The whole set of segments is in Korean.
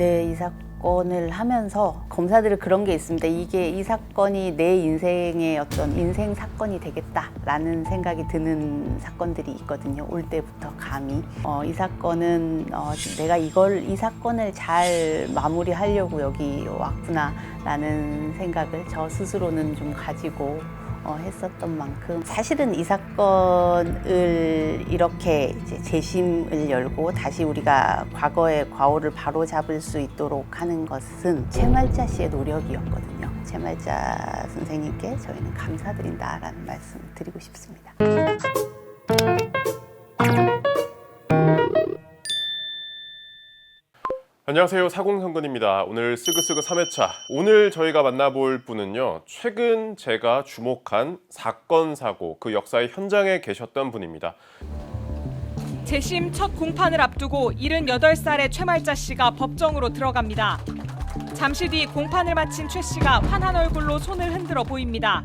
네, 이 사건을 하면서 검사들은 그런 게 있습니다. 이게 이 사건이 내 인생의 어떤 인생 사건이 되겠다라는 생각이 드는 사건들이 있거든요. 올 때부터 감히. 이 사건은 내가 이 사건을 잘 마무리하려고 여기 왔구나라는 생각을 저 스스로는 좀 가지고 했었던 만큼 사실은 이 사건을 이렇게 이제 재심을 열고 다시 우리가 과거의 과오를 바로잡을 수 있도록 하는 것은 최말자 씨의 노력이었거든요. 최말자 선생님께 저희는 감사드린다라는 말씀 드리고 싶습니다. 안녕하세요, 사공선근입니다. 오늘 스그스그 3회차. 오늘 저희가 만나볼 분은요, 최근 제가 주목한 사건 사고 그 역사의 현장에 계셨던 분입니다. 재심 첫 공판을 앞두고 78살의 최말자 씨가 법정으로 들어갑니다. 잠시 뒤 공판을 마친 최 씨가 환한 얼굴로 손을 흔들어 보입니다.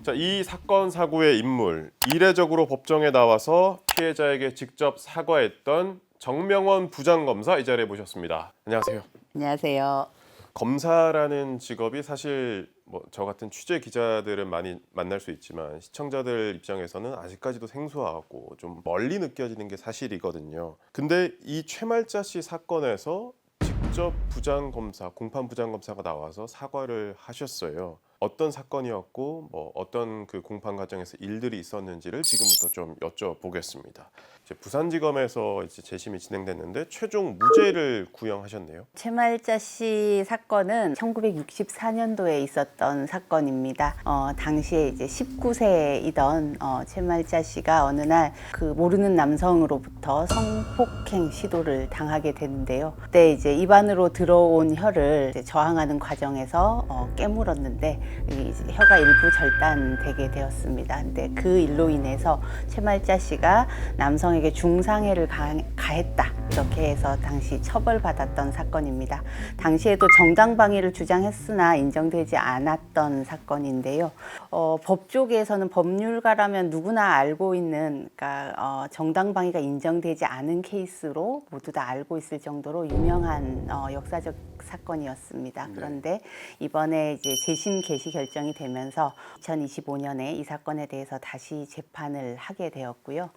자, 이 사건 사고의 인물, 이례적으로 법정에 나와서 피해자에게 직접 사과했던 정명원 부장검사 이 자리에 모셨습니다. 안녕하세요. 안녕하세요. 검사라는 직업이 사실 저 같은 취재 기자들은 많이 만날 수 있지만 시청자들 입장에서는 아직까지도 생소하고 좀 멀리 느껴지는 게 사실이거든요. 근데 이 최말자 씨 사건에서 직접 부장검사, 공판 부장검사가 나와서 사과를 하셨어요. 어떤 사건이었고 어떤 그 공판 과정에서 일들이 있었는지를 지금부터 좀 여쭤보겠습니다. 이제 부산지검에서 이제 재심이 진행됐는데 최종 무죄를 구형하셨네요. 최말자 씨 사건은 1964년도에 있었던 사건입니다. 당시에 이제 19세이던 최말자 씨가 어느 날 그 모르는 남성으로부터 성폭행 시도를 당하게 되는데요. 그때 이제 입안으로 들어온 혀를 이제 저항하는 과정에서 깨물었는데 이제 혀가 일부 절단되게 되었습니다. 근데 그 일로 인해서 최말자 씨가 남성에게 중상해를 가했다 이렇게 해서 당시 처벌받았던 사건입니다. 당시에도 정당방위를 주장했으나 인정되지 않았던 사건인데요. 법조계에서는 법률가라면 누구나 알고 있는, 그러니까 정당방위가 인정되지 않은 케이스로 모두 다 알고 있을 정도로 유명한 역사적 사건이었습니다. 그런데 이번에 이제 재심 개시 결정이 되면서 2025년에 이 사건에 대해서 다시 재판을 하게 되었고요.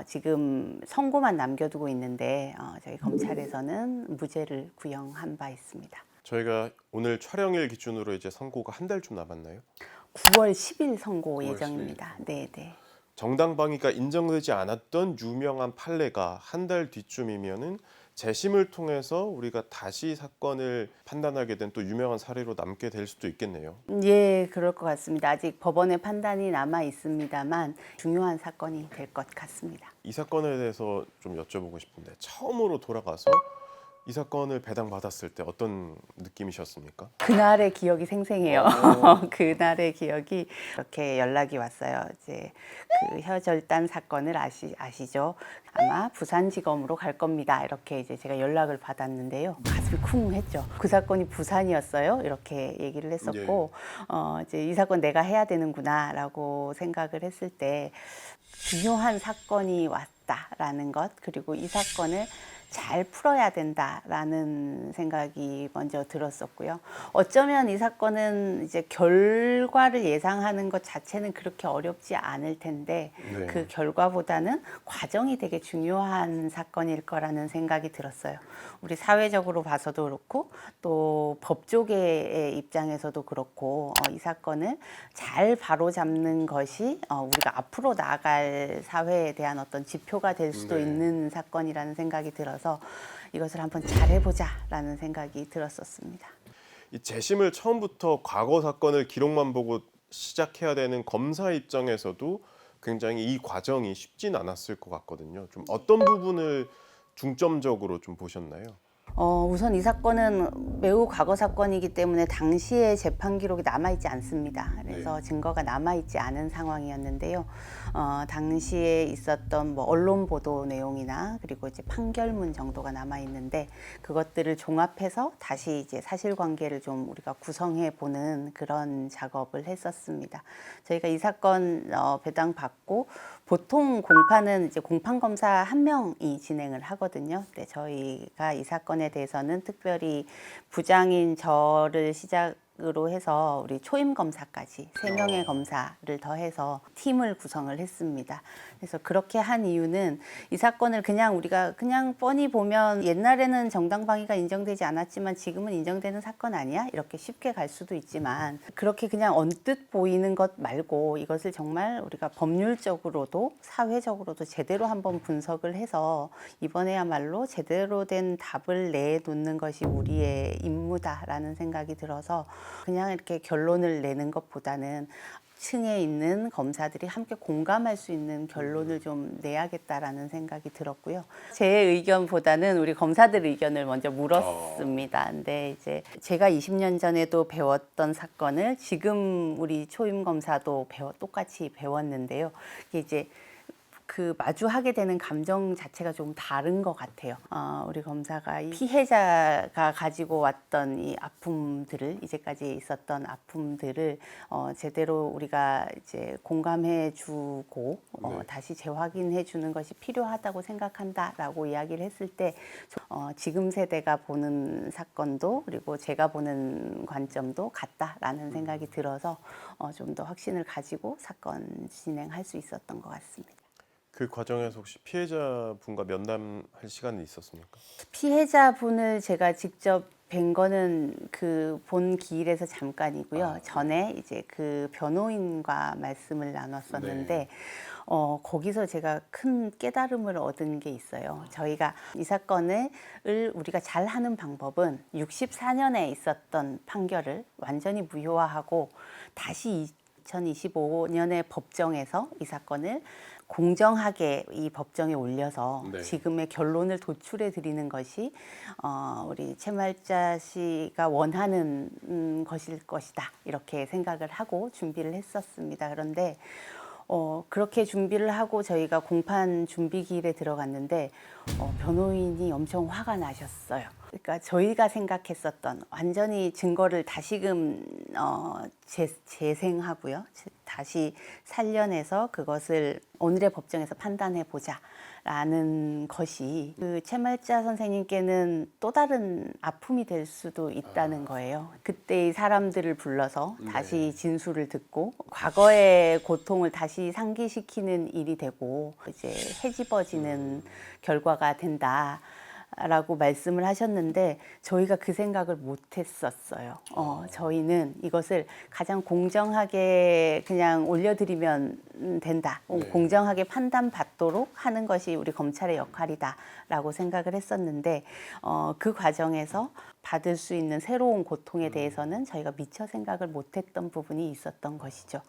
지금 선고만 남겨두고 있는데 저희 검찰에서는 무죄를 구형한 바 있습니다. 저희가 오늘 촬영일 기준으로 이제 선고가 한 달쯤 남았나요? 9월 10일 선고 9월 예정입니다. 10일. 네. 정당방위가 인정되지 않았던 유명한 판례가 한 달 뒤쯤이면은 재심을 통해서 우리가 다시 사건을 판단하게 된 또 유명한 사례로 남게 될 수도 있겠네요. 예, 그럴 것 같습니다. 아직 법원의 판단이 남아 있습니다만 중요한 사건이 될 것 같습니다. 이 사건에 대해서 좀 여쭤보고 싶은데 처음으로 돌아가서 이 사건을 배당받았을 때 어떤 느낌이셨습니까? 그날의 기억이 생생해요. 그날의 기억이 이렇게 연락이 왔어요. 이제 그 혀절단 사건을 아시죠? 아마 부산지검으로 갈 겁니다. 이렇게 이제 제가 연락을 받았는데요. 가슴이 쿵 했죠. 그 사건이 부산이었어요. 이렇게 얘기를 했었고, 이제 이 사건 내가 해야 되는구나라고 생각을 했을 때 중요한 사건이 왔다라는 것, 그리고 이 사건을 잘 풀어야 된다라는 생각이 먼저 들었었고요. 어쩌면 이 사건은 이제 결과를 예상하는 것 자체는 그렇게 어렵지 않을 텐데 네. 그 결과보다는 과정이 되게 중요한 사건일 거라는 생각이 들었어요. 우리 사회적으로 봐서도 그렇고 또 법조계의 입장에서도 그렇고 이 사건을 잘 바로잡는 것이 우리가 앞으로 나아갈 사회에 대한 어떤 지표가 될 수도 있는 사건이라는 생각이 들어서 이것을 한번 잘해보자라는 생각이 들었었습니다. 이 재심을 처음부터 과거 사건을 기록만 보고 시작해야 되는 검사 입장에서도 굉장히 이 과정이 쉽진 않았을 것 같거든요. 좀 어떤 부분을 중점적으로 좀 보셨나요? 우선 이 사건은 매우 과거 사건이기 때문에 당시의 재판 기록이 남아있지 않습니다. 그래서 증거가 남아있지 않은 상황이었는데요. 당시에 있었던 언론 보도 내용이나 그리고 이제 판결문 정도가 남아있는데 그것들을 종합해서 다시 이제 사실관계를 좀 우리가 구성해 보는 그런 작업을 했었습니다. 저희가 이 사건 배당받고 보통 공판은 이제 공판 검사 한 명이 진행을 하거든요. 근데 저희가 이 사건에 대해서는 특별히 부장인 저를 시작으로 해서 우리 초임 검사까지 3명의 검사를 더해서 팀을 구성을 했습니다. 그래서 그렇게 한 이유는 이 사건을 그냥 우리가 그냥 뻔히 보면 옛날에는 정당방위가 인정되지 않았지만 지금은 인정되는 사건 아니야? 이렇게 쉽게 갈 수도 있지만 그렇게 그냥 언뜻 보이는 것 말고 이것을 정말 우리가 법률적으로도 사회적으로도 제대로 한번 분석을 해서 이번에야말로 제대로 된 답을 내놓는 것이 우리의 임무다라는 생각이 들어서 그냥 이렇게 결론을 내는 것보다는 층에 있는 검사들이 함께 공감할 수 있는 결론을 좀 내야겠다라는 생각이 들었고요. 제 의견보다는 우리 검사들 의견을 먼저 물었습니다. 근데 이제 제가 20년 전에도 배웠던 사건을 지금 우리 초임 검사도 똑같이 배웠는데요. 이게 이제 그 마주하게 되는 감정 자체가 좀 다른 것 같아요. 우리 검사가 이 피해자가 가지고 왔던 이 아픔들을 이제까지 있었던 아픔들을 제대로 우리가 이제 공감해주고 다시 재확인해주는 것이 필요하다고 생각한다라고 이야기를 했을 때 지금 세대가 보는 사건도 그리고 제가 보는 관점도 같다라는 생각이 들어서 좀 더 확신을 가지고 사건 진행할 수 있었던 것 같습니다. 그 과정에서 혹시 피해자분과 면담할 시간이 있었습니까? 피해자분을 제가 직접 뵌 거는 그 본 기일에서 잠깐이고요. 전에 이제 그 변호인과 말씀을 나눴었는데 거기서 제가 큰 깨달음을 얻은 게 있어요. 저희가 이 사건을 우리가 잘 하는 방법은 64년에 있었던 판결을 완전히 무효화하고 다시 2025년의 법정에서 이 사건을 공정하게 이 법정에 올려서 지금의 결론을 도출해 드리는 것이 우리 채말자 씨가 원하는 것일 것이다 이렇게 생각을 하고 준비를 했었습니다. 그런데 그렇게 준비를 하고 저희가 공판 준비기일에 들어갔는데 변호인이 엄청 화가 나셨어요. 그러니까 저희가 생각했었던 완전히 증거를 다시금 재생하고요. 다시 살려내서 그것을 오늘의 법정에서 판단해 보자라는 것이 그 채말자 선생님께는 또 다른 아픔이 될 수도 있다는 거예요. 그때의 사람들을 불러서 다시 진술을 듣고 과거의 고통을 다시 상기시키는 일이 되고 이제 헤집어지는 결과가 된다. 라고 말씀을 하셨는데 저희가 그 생각을 못 했었어요. 저희는 이것을 가장 공정하게 그냥 올려드리면 된다. 공정하게 판단받도록 하는 것이 우리 검찰의 역할이다라고 생각을 했었는데 그 과정에서 받을 수 있는 새로운 고통에 대해서는 저희가 미처 생각을 못했던 부분이 있었던 것이죠.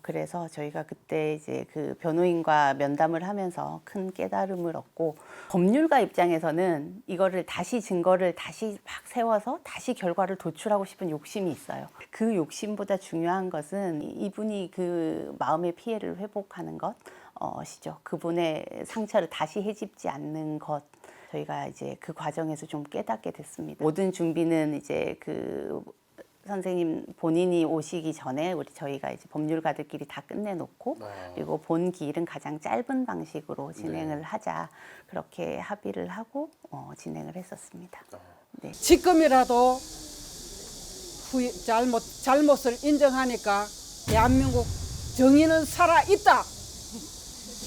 그래서 저희가 그때 이제 그 변호인과 면담을 하면서 큰 깨달음을 얻고 법률가 입장에서는 이거를 다시 증거를 다시 막 세워서 다시 결과를 도출하고 싶은 욕심이 있어요. 그 욕심보다 중요한 것은 이분이 그 마음의 피해를 회복하는 것이죠. 그분의 상처를 다시 헤집지 않는 것. 저희가 이제 그 과정에서 좀 깨닫게 됐습니다. 모든 준비는 이제 그 선생님 본인이 오시기 전에 저희가 이제 법률가들끼리 다 끝내놓고 그리고 본 기일은 가장 짧은 방식으로 진행을 하자 그렇게 합의를 하고 진행을 했었습니다. 네. 지금이라도 잘못을 인정하니까 대한민국 정의는 살아있다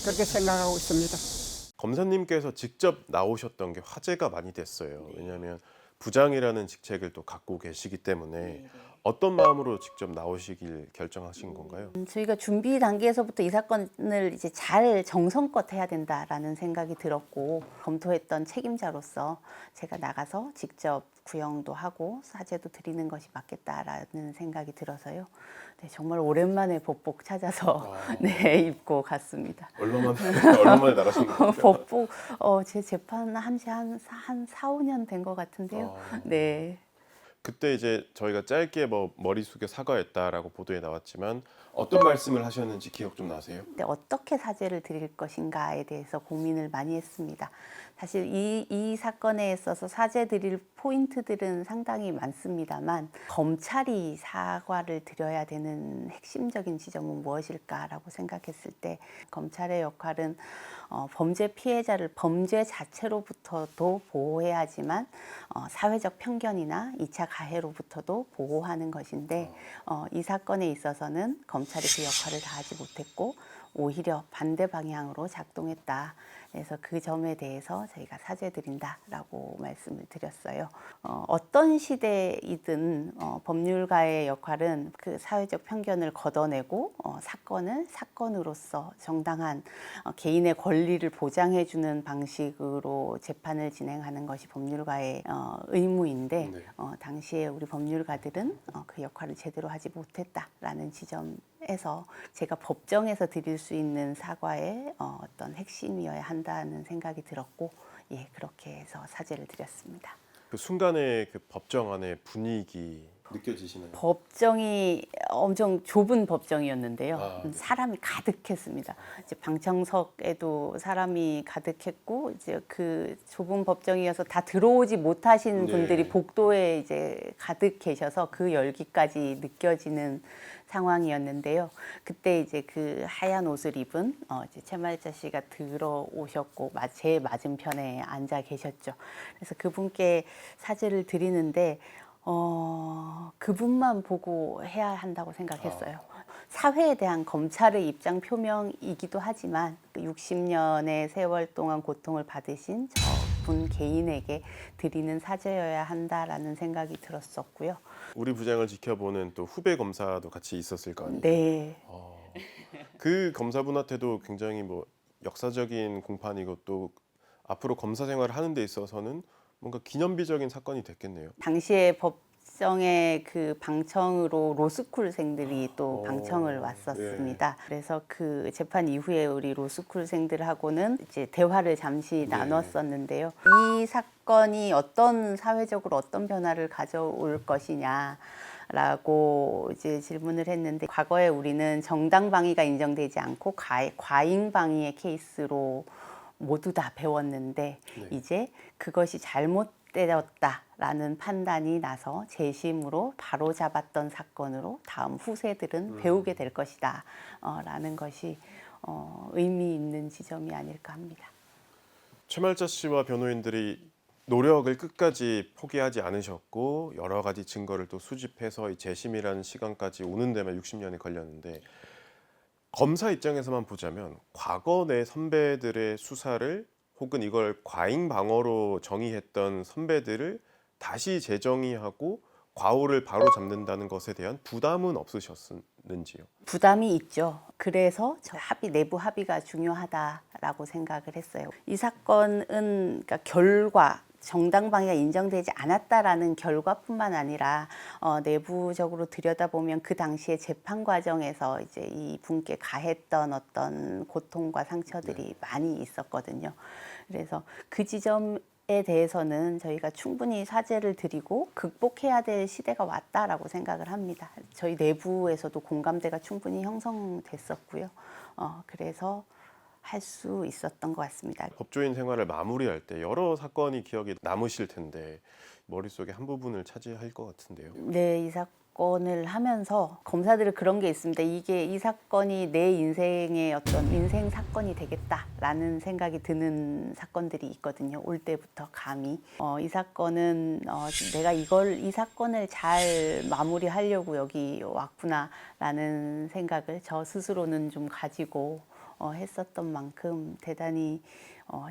그렇게 생각하고 있습니다. 검사님께서 직접 나오셨던 게 화제가 많이 됐어요. 왜냐하면 부장이라는 직책을 또 갖고 계시기 때문에 어떤 마음으로 직접 나오시길 결정하신 건가요? 저희가 준비 단계에서부터 이 사건을 이제 잘 정성껏 해야 된다라는 생각이 들었고 검토했던 책임자로서 제가 나가서 직접 구형도 하고 사죄도 드리는 것이 맞겠다라는 생각이 들어서요. 네, 정말 오랜만에 법복 찾아서 네, 입고 갔습니다. 얼마만에 나가신 거예요? 법복 제 재판 한 4, 5년 된 것 같은데요. 네. 그때 이제 저희가 짧게 뭐 머리 숙여 사과했다라고 보도에 나왔지만 어떤 말씀을 하셨는지 기억 좀 나세요? 근데 어떻게 사죄를 드릴 것인가에 대해서 고민을 많이 했습니다. 사실 이 사건에 있어서 사죄 드릴 포인트들은 상당히 많습니다만 검찰이 사과를 드려야 되는 핵심적인 지점은 무엇일까라고 생각했을 때 검찰의 역할은 범죄 피해자를 범죄 자체로부터도 보호해야 하지만 사회적 편견이나 2차 가해로부터도 보호하는 것인데 이 사건에 있어서는 검찰이 그 역할을 다하지 못했고 오히려 반대 방향으로 작동했다. 그래서 그 점에 대해서 저희가 사죄드린다라고 말씀을 드렸어요. 어떤 시대이든 법률가의 역할은 그 사회적 편견을 걷어내고 사건을 사건으로서 정당한 개인의 권리를 보장해주는 방식으로 재판을 진행하는 것이 법률가의 의무인데 네. 당시에 우리 법률가들은 그 역할을 제대로 하지 못했다라는 지점에서 제가 법정에서 드릴 수 있는 사과의 어떤 핵심이어야 한다는 생각이 들었고 그렇게 해서 사죄를 드렸습니다. 그 순간의 그 법정 안의 분위기 느껴지시나요? 법정이 엄청 좁은 법정이었는데요. 아, 네. 사람이 가득했습니다. 이제 방청석에도 사람이 가득했고 이제 그 좁은 법정이어서 다 들어오지 못하신 네. 분들이 복도에 이제 가득 계셔서 그 열기까지 느껴지는 상황이었는데요. 그때 이제 그 하얀 옷을 입은 이제 최말자 씨가 들어오셨고 제 맞은편에 앉아 계셨죠. 그래서 그분께 사죄를 드리는데 그분만 보고 해야 한다고 생각했어요. 사회에 대한 검찰의 입장 표명이기도 하지만 그 60년의 세월 동안 고통을 받으신 저분 개인에게 드리는 사죄여야 한다라는 생각이 들었었고요. 우리 부장을 지켜보는 또 후배 검사도 같이 있었을 거 아니에요? 네. 그 검사분한테도 굉장히 뭐 역사적인 공판이고 또 앞으로 검사 생활을 하는 데 있어서는 뭔가 기념비적인 사건이 됐겠네요. 당시에 법정의 그 방청으로 로스쿨생들이 또 방청을 왔었습니다. 그래서 그 재판 이후에 우리 로스쿨생들하고는 이제 대화를 잠시 나눴었는데요. 이 사건이 어떤 사회적으로 어떤 변화를 가져올 것이냐. 라고 이제 질문을 했는데 과거에 우리는 정당방위가 인정되지 않고 과잉방위의 케이스로 모두 다 배웠는데 이제 그것이 잘못되었다라는 판단이 나서 재심으로 바로 잡았던 사건으로 다음 후세들은 배우게 될 것이다 라는 것이 의미 있는 지점이 아닐까 합니다. 최말자 씨와 변호인들이 노력을 끝까지 포기하지 않으셨고 여러 가지 증거를 또 수집해서 이 재심이라는 시간까지 오는 데만 60년이 걸렸는데 검사 입장에서만 보자면 과거 내 선배들의 수사를 혹은 이걸 과잉 방어로 정의했던 선배들을 다시 재정의하고 과오를 바로 잡는다는 것에 대한 부담은 없으셨는지요? 부담이 있죠. 그래서 저 내부 합의가 중요하다라고 생각을 했어요. 이 사건은 그러니까 결과 정당방위가 인정되지 않았다라는 결과뿐만 아니라 내부적으로 들여다보면 그 당시에 재판 과정에서 이제 이 분께 가했던 어떤 고통과 상처들이 많이 있었거든요. 그래서 그 지점에 대해서는 저희가 충분히 사죄를 드리고 극복해야 될 시대가 왔다라고 생각을 합니다. 저희 내부에서도 공감대가 충분히 형성됐었고요. 그래서 할 수 있었던 것 같습니다. 법조인 생활을 마무리할 때 여러 사건이 기억이 남으실 텐데 머릿속에 한 부분을 차지할 것 같은데요. 네, 이 사건을 하면서 검사들은 그런 게 있습니다. 이 사건이 내 인생의 어떤 인생 사건이 되겠다라는 생각이 드는 사건들이 있거든요. 올 때부터 감히. 이 사건은 내가 이 사건을 잘 마무리하려고 여기 왔구나라는 생각을 저 스스로는 좀 가지고 했었던 만큼 대단히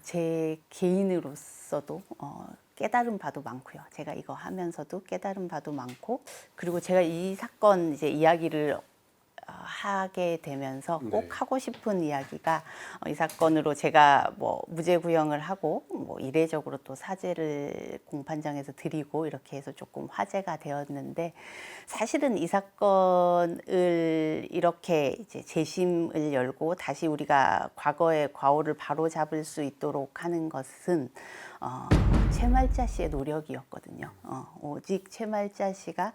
제 개인으로서도 깨달은 바도 많고요. 제가 이거 하면서도 깨달은 바도 많고 그리고 제가 이 사건 이제 이야기를 하게 되면서 꼭 하고 싶은 이야기가 이 사건으로 제가 뭐 무죄 구형을 하고 뭐 이례적으로 또 사죄를 공판장에서 드리고 이렇게 해서 조금 화제가 되었는데 사실은 이 사건을 이렇게 이제 재심을 열고 다시 우리가 과거의 과오를 바로 잡을 수 있도록 하는 것은 최말자 씨의 노력이었거든요. 오직 최말자 씨가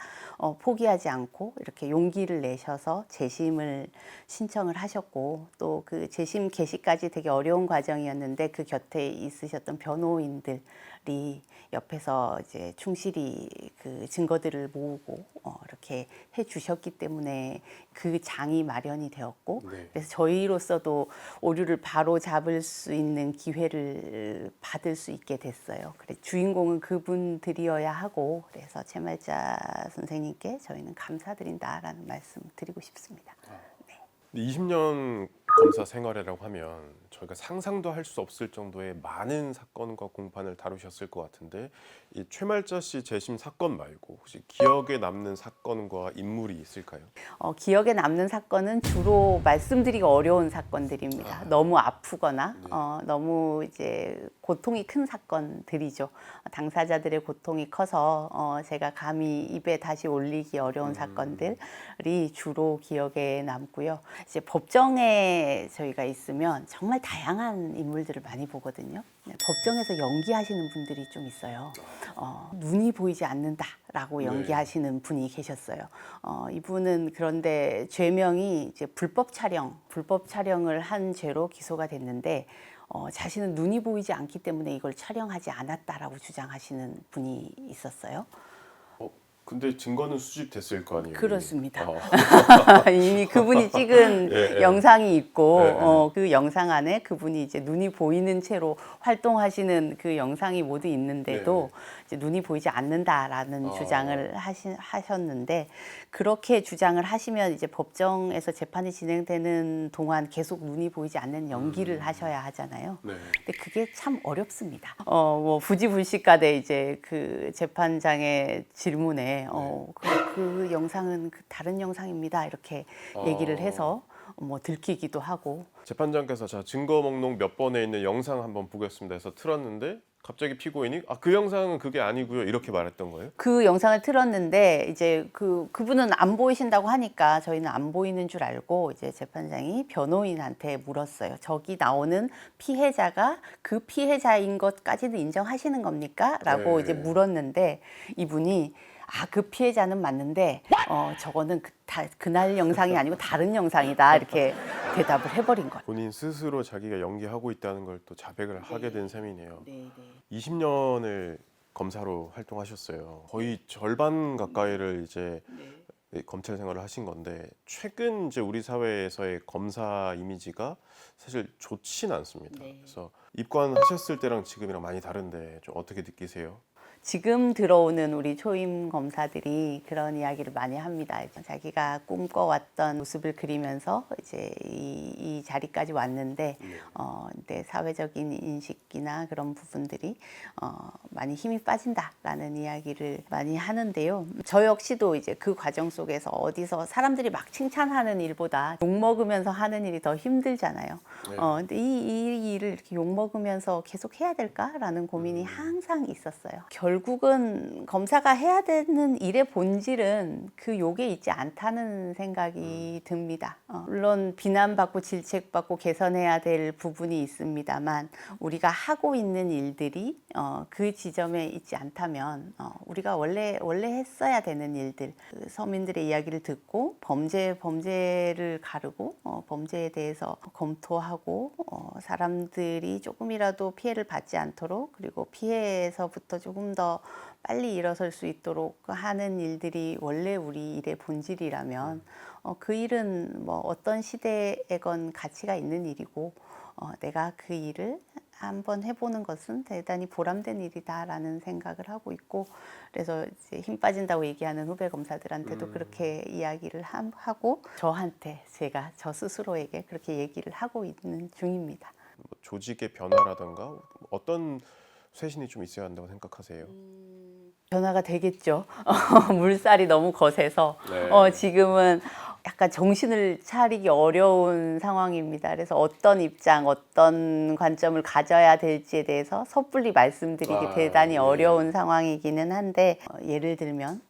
포기하지 않고 이렇게 용기를 내셔서 재심을 신청을 하셨고 또 그 재심 개시까지 되게 어려운 과정이었는데 그 곁에 있으셨던 변호인들이 옆에서 이제 충실히 그 증거들을 모으고 이렇게 해 주셨기 때문에 그 장이 마련이 되었고 네. 그래서 저희로서도 오류를 바로 잡을 수 있는 기회를 받을 수 있게 됐어요. 그래 주인공은 그분들이어야 하고 그래서 채말자 선생님께 저희는 감사드린다라는 말씀 드리고 싶습니다. 20년 검사 생활이라고 하면 저희가 상상도 할 수 없을 정도의 많은 사건과 공판을 다루셨을 것 같은데 이 최말자 씨 재심 사건 말고 혹시 기억에 남는 사건과 인물이 있을까요? 기억에 남는 사건은 주로 말씀드리기 어려운 사건들입니다. 너무 아프거나 네. 너무 이제 고통이 큰 사건들이죠. 당사자들의 고통이 커서 제가 감히 입에 다시 올리기 어려운 사건들이 주로 기억에 남고요. 이제 법정에 저희가 있으면 정말 다양한 인물들을 많이 보거든요. 법정에서 연기하시는 분들이 좀 있어요. 눈이 보이지 않는다라고 네. 연기하시는 분이 계셨어요. 이분은 그런데 죄명이 이제 불법 촬영을 한 죄로 기소가 됐는데 자신은 눈이 보이지 않기 때문에 이걸 촬영하지 않았다라고 주장하시는 분이 있었어요. 근데 증거는 수집됐을 거 아니에요? 그렇습니다. 어. 이미 그분이 찍은 예, 예. 영상이 있고 예, 예. 그 영상 안에 그분이 이제 눈이 보이는 채로 활동하시는 그 영상이 모두 있는데도 이제 눈이 보이지 않는다라는 주장을 하셨는데 그렇게 주장을 하시면 이제 법정에서 재판이 진행되는 동안 계속 눈이 보이지 않는 연기를 하셔야 하잖아요. 네. 근데 그게 참 어렵습니다. 뭐 부지불식간에 이제 그 재판장의 질문에 그 영상은 그 다른 영상입니다. 이렇게 얘기를 해서 뭐 들키기도 하고. 재판장께서 자 증거 목록 몇 번에 있는 영상 한번 보겠습니다 해서 틀었는데 갑자기 피고인이 그 영상은 그게 아니고요 이렇게 말했던 거예요? 그 영상을 틀었는데 이제 그분은 안 보이신다고 하니까 저희는 안 보이는 줄 알고 이제 재판장이 변호인한테 물었어요. 저기 나오는 피해자가 그 피해자인 것까지는 인정하시는 겁니까? 라고 네. 이제 물었는데 이분이 그 피해자는 맞는데 저거는 그날 영상이 아니고 다른 영상이다 이렇게 대답을 해버린 거예요. 본인 스스로 자기가 연기하고 있다는 걸 또 자백을 하게 된 셈이네요. 네. 20년을 검사로 활동하셨어요. 거의 절반 가까이를 이제 검찰 생활을 하신 건데 최근 이제 우리 사회에서의 검사 이미지가 사실 좋진 않습니다. 그래서 입관하셨을 때랑 지금이랑 많이 다른데 좀 어떻게 느끼세요? 지금 들어오는 우리 초임 검사들이 그런 이야기를 많이 합니다. 자기가 꿈꿔왔던 모습을 그리면서 이제 이 자리까지 왔는데, 근데 사회적인 인식이나 그런 부분들이 많이 힘이 빠진다라는 이야기를 많이 하는데요. 저 역시도 이제 그 과정 속에서 어디서 사람들이 막 칭찬하는 일보다 욕 먹으면서 하는 일이 더 힘들잖아요. 근데 이 일을 이렇게 욕 먹으면서 계속 해야 될까라는 고민이 항상 있었어요. 결국은 검사가 해야 되는 일의 본질은 그 욕에 있지 않다는 생각이 듭니다. 물론 비난받고 질책받고 개선해야 될 부분이 있습니다만 우리가 하고 있는 일들이 그 지점에 있지 않다면 우리가 원래 했어야 되는 일들, 그 서민들의 이야기를 듣고 범죄를 가르고 범죄에 대해서 검토하고 사람들이 조금이라도 피해를 받지 않도록 그리고 피해에서부터 조금 더 빨리 일어설 수 있도록 하는 일들이 원래 우리 일의 본질이라면 그 일은 뭐 어떤 시대에건 가치가 있는 일이고 내가 그 일을 한번 해보는 것은 대단히 보람된 일이다라는 생각을 하고 있고 그래서 이제 힘 빠진다고 얘기하는 후배 검사들한테도 그렇게 이야기를 하고 저한테 제가 저 스스로에게 그렇게 얘기를 하고 있는 중입니다. 조직의 변화라든가 어떤 쇄신이 좀 있어야 한다고 생각하세요? 변화가 되겠죠. 물살이 너무 거세서 네. 지금은 약간 정신을 차리기 어려운 상황입니다. 그래서 어떤 입장, 어떤 관점을 가져야 될지에 대해서 섣불리 말씀드리기 대단히 어려운 상황이기는 한데 예를 들면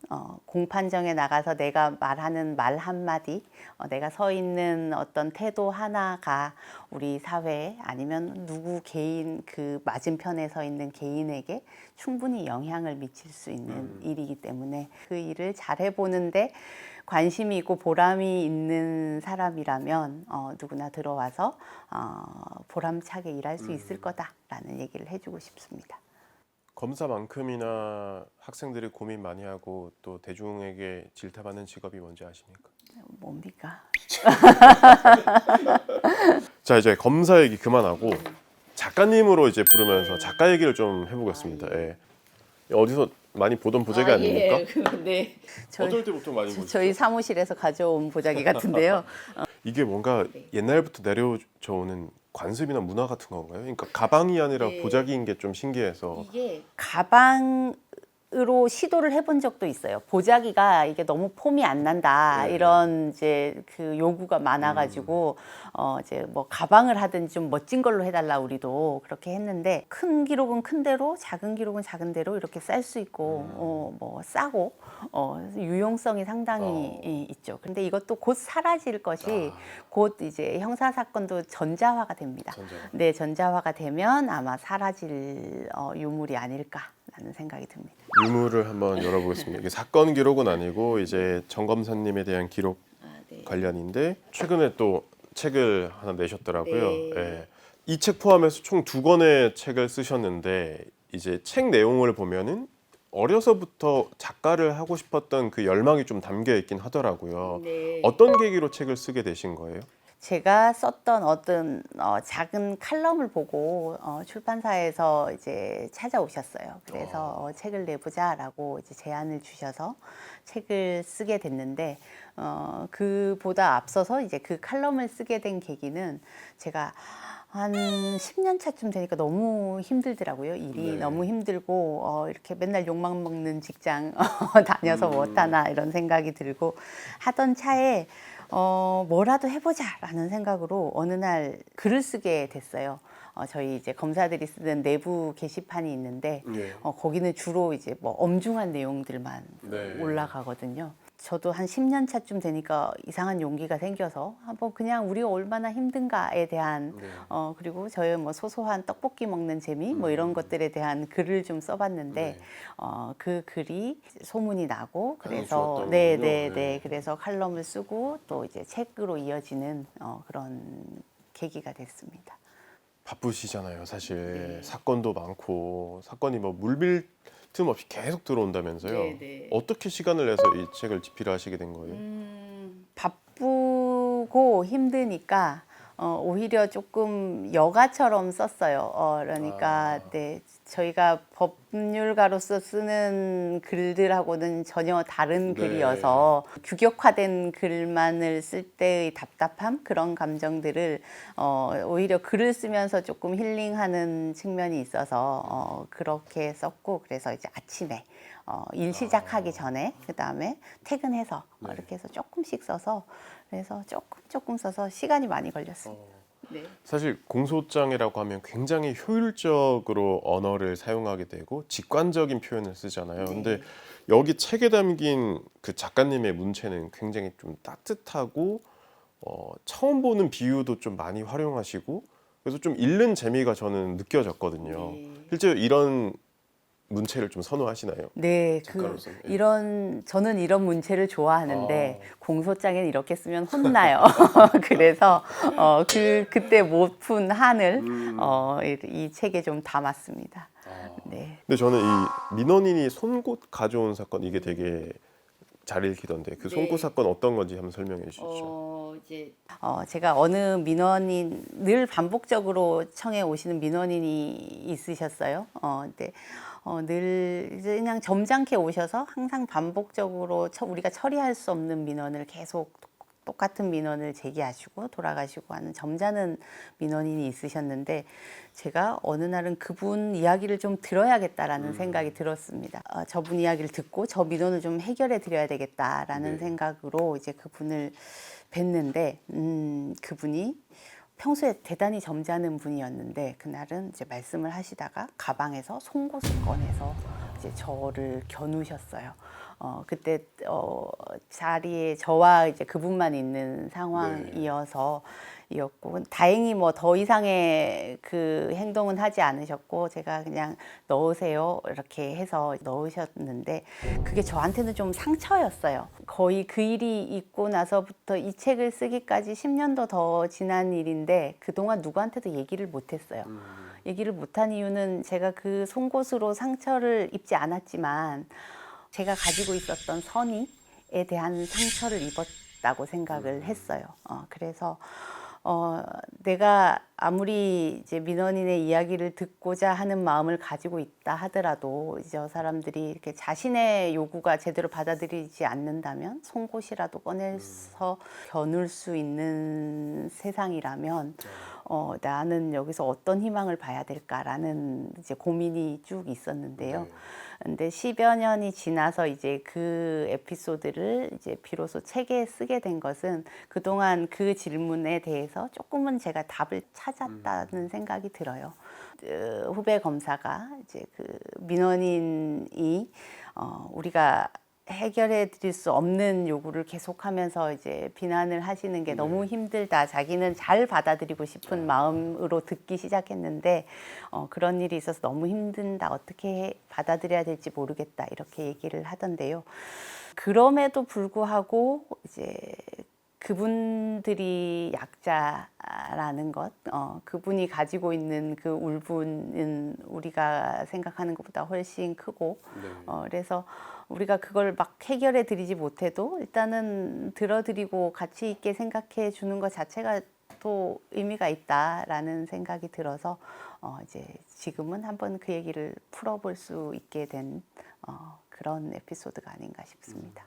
공판정에 나가서 내가 말하는 말 한마디, 내가 서 있는 어떤 태도 하나가 우리 사회에 아니면 누구 개인 그 맞은편에 서 있는 개인에게 충분히 영향을 미칠 수 있는 일이기 때문에 그 일을 잘 해보는데 관심이 있고 보람이 있는 사람이라면 누구나 들어와서 보람차게 일할 수 있을 거다라는 얘기를 해주고 싶습니다. 검사만큼이나 학생들이 고민 많이 하고 또 대중에게 질타받는 직업이 뭔지 아십니까? 뭡니까? 자, 이제 검사 얘기 그만하고 작가님으로 이제 부르면서 작가 얘기를 좀 해보겠습니다. 예. 어디서 많이 보던 보자기 아닙니까? 네. 어떨 때 보통 많이 보시죠? 저희 사무실에서 가져온 보자기 같은데요. 이게 뭔가 옛날부터 내려져 오는 관습이나 문화 같은 건가요? 그러니까 가방이 아니라 네. 보자기인 게 좀 신기해서. 이게 가방으로 시도를 해본 적도 있어요. 보자기가 이게 너무 폼이 안 난다 네. 이런 이제 그 요구가 많아가지고 이제 뭐 가방을 하든지 좀 멋진 걸로 해달라 우리도 그렇게 했는데 큰 기록은 큰 대로 작은 기록은 작은 대로 이렇게 쌀 수 있고 뭐 싸고 유용성이 상당히 있죠. 근데 이것도 곧 사라질 것이 곧 이제 형사 사건도 전자화가 됩니다. 전자화. 네, 전자화가 되면 아마 사라질 유물이 아닐까라는 생각이 듭니다. 유물을 한번 열어보겠습니다. 이게 사건 기록은 아니고 이제 정 검사님에 대한 기록 네. 관련인데 최근에 또 책을 하나 내셨더라고요. 네. 예. 이 책 포함해서 총 2권의 책을 쓰셨는데 이제 책 내용을 보면은 어려서부터 작가를 하고 싶었던 그 열망이 좀 담겨 있긴 하더라고요. 네. 어떤 계기로 책을 쓰게 되신 거예요? 제가 썼던 어떤 작은 칼럼을 보고 출판사에서 이제 찾아오셨어요. 그래서 책을 내보자라고 이제 제안을 주셔서 책을 쓰게 됐는데 그보다 앞서서 이제 그 칼럼을 쓰게 된 계기는 제가 한 10년 차쯤 되니까 너무 힘들더라고요. 일이 네. 너무 힘들고 이렇게 맨날 욕만 먹는 직장 다녀서 못하나 이런 생각이 들고 하던 차에 뭐라도 해보자라는 생각으로 어느 날 글을 쓰게 됐어요. 저희 이제 검사들이 쓰는 내부 게시판이 있는데 예. 거기는 주로 이제 뭐 엄중한 내용들만 네. 올라가거든요. 저도 한 10년 차쯤 되니까 이상한 용기가 생겨서 한번 그냥 우리가 얼마나 힘든가에 대한 네. 그리고 저의 뭐 소소한 떡볶이 먹는 재미 뭐 이런 것들에 대한 글을 좀 써봤는데 네. 그 글이 소문이 나고 그래서 좋았던 네, 거군요. 네, 네. 네. 그래서 칼럼을 쓰고 또 이제 책으로 이어지는 그런 계기가 됐습니다. 바쁘시잖아요, 사실. 네. 사건도 많고 사건이 뭐 물밀 틈 없이 계속 들어온다면서요. 네, 네. 어떻게 시간을 내서 이 책을 집필하시게 된 거예요? 바쁘고 힘드니까 오히려 조금 여가처럼 썼어요. 그러니까 네, 저희가 법률가로서 쓰는 글들하고는 전혀 다른 네. 글이어서 규격화된 글만을 쓸 때의 답답함 그런 감정들을 오히려 글을 쓰면서 조금 힐링하는 측면이 있어서 그렇게 썼고 그래서 이제 아침에 일 시작하기 전에 그 다음에 퇴근해서 네. 이렇게 해서 조금씩 써서 그래서 조금 써서 시간이 많이 걸렸습니다. 네. 사실 공소장이라고 하면 굉장히 효율적으로 언어를 사용하게 되고 직관적인 표현을 쓰잖아요. 근데 여기 책에 담긴 그 작가님의 문체는 굉장히 좀 따뜻하고 처음 보는 비유도 좀 많이 활용하시고 그래서 좀 읽는 재미가 저는 느껴졌거든요. 네. 실제로 이런 문체를 좀 선호하시나요? 네, 작가로서, 예. 저는 이런 문체를 좋아하는데 공소장에는 이렇게 쓰면 혼나요. 그래서 그때 못 푼 한을 이 책에 좀 담았습니다. 네. 근데 저는 이 민원인이 송곳 가져온 사건 이게 되게 잘 읽히던데 그 송곳 사건 어떤 건지 한번 설명해 주시죠. 제가 어느 민원인 늘 반복적으로 청에 오시는 민원인이 있으셨어요. 근데 늘 이제 그냥 점잖게 오셔서 항상 반복적으로 우리가 처리할 수 없는 민원을 계속 똑같은 민원을 제기하시고 돌아가시고 하는 점잖은 민원인이 있으셨는데 제가 어느 날은 그분 이야기를 좀 들어야겠다라는 생각이 들었습니다. 저분 이야기를 듣고 저 민원을 좀 해결해 드려야 되겠다라는 생각으로 이제 그분을 뵀는데 그분이 평소에 대단히 점잖은 분이었는데 그날은 이제 말씀을 하시다가 가방에서 송곳을 꺼내서 이제 저를 겨누셨어요. 그때 자리에 저와 이제 그분만 있는 상황이어서 이었고, 다행히 뭐 더 이상의 그 행동은 하지 않으셨고, 제가 그냥 넣으세요 이렇게 해서 넣으셨는데, 그게 저한테는 좀 상처였어요. 거의 그 일이 있고 나서부터 이 책을 쓰기까지 10년도 더 지난 일인데 그동안 누구한테도 얘기를 못했어요. 얘기를 못한 이유는 제가 그 송곳으로 상처를 입지 않았지만 제가 가지고 있었던 선의에 대한 상처를 입었다고 생각을 했어요. 그래서 내가 아무리 이제 민원인의 이야기를 듣고자 하는 마음을 가지고 있다 하더라도 이제 저 사람들이 이렇게 자신의 요구가 제대로 받아들이지 않는다면 송곳이라도 꺼내서 겨눌 수 있는 세상이라면 나는 여기서 어떤 희망을 봐야 될까라는 이제 고민이 쭉 있었는데요. 근데 10여 년이 지나서 이제 그 에피소드를 이제 비로소 책에 쓰게 된 것은 그동안 그 질문에 대해서 조금은 제가 답을 찾았다는 생각이 들어요. 후배 검사가 이제 그 민원인이 우리가 해결해 드릴 수 없는 요구를 계속하면서 이제 비난을 하시는 게 너무 힘들다. 자기는 잘 받아들이고 싶은 마음으로 듣기 시작했는데 그런 일이 있어서 너무 힘든다. 어떻게 받아들여야 될지 모르겠다. 이렇게 얘기를 하던데요. 그럼에도 불구하고 이제 그분들이 약자라는 것, 그분이 가지고 있는 그 울분은 우리가 생각하는 것보다 훨씬 크고, 그래서 우리가 그걸 막 해결해 드리지 못해도 일단은 들어드리고 가치 있게 생각해 주는 것 자체가 또 의미가 있다라는 생각이 들어서 이제 지금은 한번 그 얘기를 풀어볼 수 있게 된 그런 에피소드가 아닌가 싶습니다.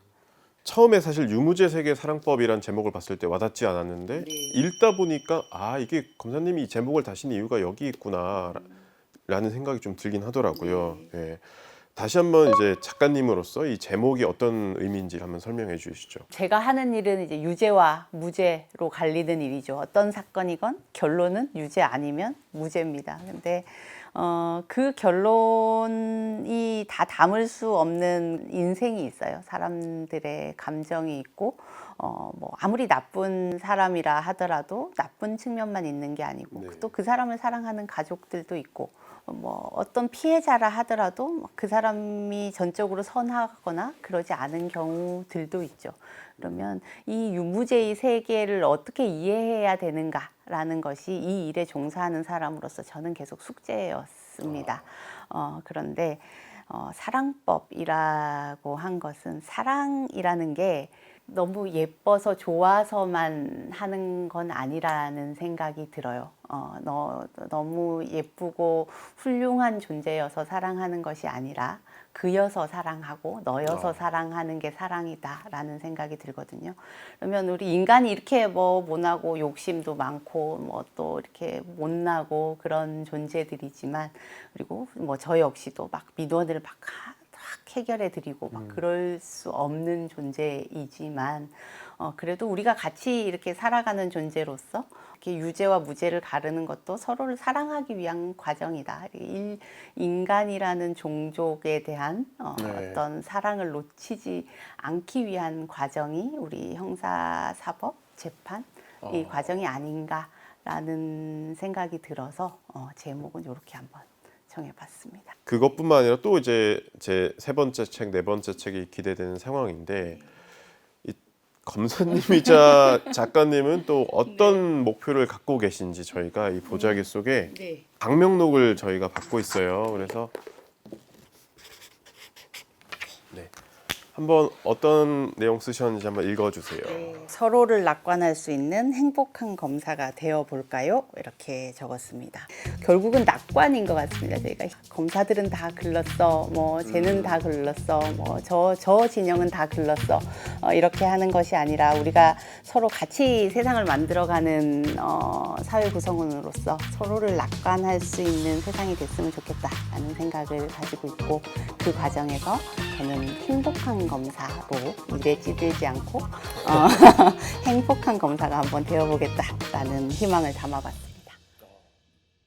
처음에 사실 유무죄 세계 사랑법이란 제목을 봤을 때 와닿지 않았는데 읽다 보니까 이게 검사님이 이 제목을 다신 이유가 여기 있구나 라는 생각이 좀 들긴 하더라고요. 예. 다시 한번 이제 작가님으로서 이 제목이 어떤 의미인지 한번 설명해 주시죠. 제가 하는 일은 이제 유죄와 무죄로 갈리는 일이죠. 어떤 사건이건 결론은 유죄 아니면 무죄입니다. 근데 그 결론이 다 담을 수 없는 인생이 있어요. 사람들의 감정이 있고, 뭐 아무리 나쁜 사람이라 하더라도 나쁜 측면만 있는 게 아니고, 또 그 사람을 사랑하는 가족들도 있고, 뭐 어떤 피해자라 하더라도 그 사람이 전적으로 선하거나 그러지 않은 경우들도 있죠. 그러면 이 유무죄의 세계를 어떻게 이해해야 되는가라는 것이 이 일에 종사하는 사람으로서 저는 계속 숙제였습니다. 그런데 사랑법이라고 한 것은, 사랑이라는 게 너무 예뻐서 좋아서만 하는 건 아니라는 생각이 들어요. 너무 예쁘고 훌륭한 존재여서 사랑하는 것이 아니라 그여서 사랑하고 너여서 사랑하는 게 사랑이다라는 생각이 들거든요. 그러면 우리 인간이 이렇게 뭐 모나고 욕심도 많고 뭐 또 이렇게 못나고 그런 존재들이지만, 그리고 뭐 저 역시도 막 민원을 막 해결해 드리고 막 그럴 수 없는 존재이지만, 그래도 우리가 같이 이렇게 살아가는 존재로서 이렇게 유죄와 무죄를 가르는 것도 서로를 사랑하기 위한 과정이다. 인간이라는 종족에 대한 어떤 사랑을 놓치지 않기 위한 과정이 우리 형사사법 재판 이 과정이 아닌가라는 생각이 들어서 제목은 이렇게 한번 정해봤습니다. 그것뿐만 아니라 또 이제 제 세 번째 책, 네 번째 책이 기대되는 상황인데, 이 검사님이자 작가님은 또 어떤 목표를 갖고 계신지 저희가 이 보자기 속에 방명록을 저희가 받고 있어요. 그래서 한번 어떤 내용 쓰셨는지 한번 읽어주세요. 서로를 낙관할 수 있는 행복한 검사가 되어볼까요? 이렇게 적었습니다. 결국은 낙관인 것 같습니다. 저희가 검사들은 다 글렀어, 뭐 쟤는 다 글렀어, 뭐 저 진영은 다 글렀어, 이렇게 하는 것이 아니라 우리가 서로 같이 세상을 만들어가는 사회 구성원으로서 서로를 낙관할 수 있는 세상이 됐으면 좋겠다라는 생각을 가지고 있고, 그 과정에서 저는 행복한 검사로 일에 찌들지 않고 행복한 검사가 한번 되어보겠다라는 희망을 담아봤습니다.